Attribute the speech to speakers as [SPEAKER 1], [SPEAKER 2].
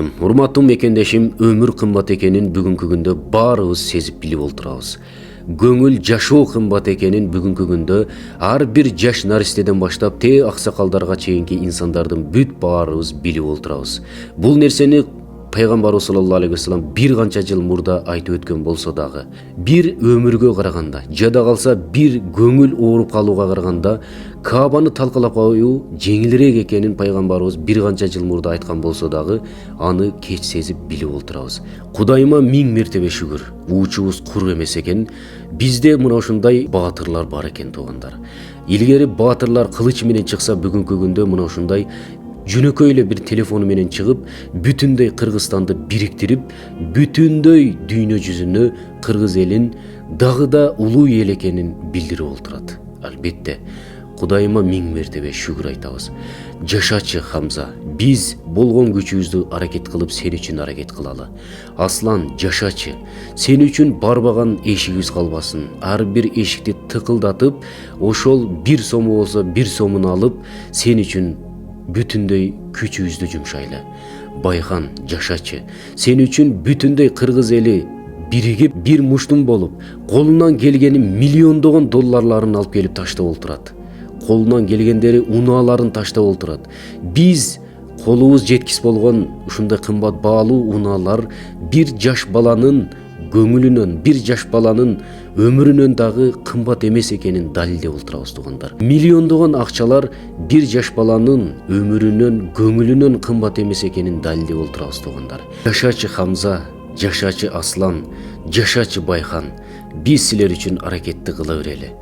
[SPEAKER 1] Урматтуу мекендешим, өмүр кымбат экенин бүгүнкү күндө баарыбыз сезип билип отурабыз. Көңүл жашоо кымбат экенин бүгүнкү күндө ар бир жаш наристеден баштап аксакалдарга чейинки инсандардын бүт баарыбыз билип отурабыз. Бул нерсени Пайгамбарыбыз саллаллаху алейхи вассалам бир канча жыл мурда айтып өткөн болсо дагы, бир өмүргө караганда, жада калса бир көңүл ооруп калууга караганда Каабаны талкалап коюу жеңилирээк экенин Пайгамбарыбыз бир канча жыл мурда айткан болсо дагы, аны кеч сезип билип отурабыз. Кудайыма миң мертебе шүгүр, уучубуз кур эмес экен. Бизде мына ушундай баатырлар бар экен туугандар. Илгери баатырлар кылыч менен чыкса, бүгүнкү күндө мына ушундай жөнөкөй эле бир телефону менен чыгып, бүтүндөй Кыргызстанды бириктирип, бүтүндөй дүйнө жүзүнө кыргыз элин дагы да улуу эл экенин билдирип отурат. Албетте, Кудайыма миң мертебе шүгүр айтабыз. Жашачы Хамза, биз болгон күчүбүздү аракет кылып сен үчүн аракет кылалы. Аслан, жашачы. Сен үчүн барбаган эшигибиз калбасын. Ар бир эшикти тыкылдатып, ошол бир сому болсо бир сомун алып, сен үчүн бүтүндөй күчүбүздү жумшайлы. Байхан, жашачы. Сен үчүн бүтүндөй кыргыз эли биригип, бир муштум болуп, колунан келгени миллиондогон долларларын алып келип таштап олтурат. Колунан келгендери унааларын таштап олтурат. Биз колубуз жеткис болгон ушундай кымбат баалуу унаалар бир жаш баланын көңүлүнөн, бир жаш баланын өмүрүнөн дагы кымбат эмес экенин далилдеп отурабыз туугандар. Миллиондогон акчалар бир жаш баланын өмүрүнөн, көңүлүнөн кымбат эмес экенин далилдеп отурабыз туугандар. Жашачы Хамза, жашачы Аслан, жашачы Байхан. Биз силер үчүн аракетти кыла берели.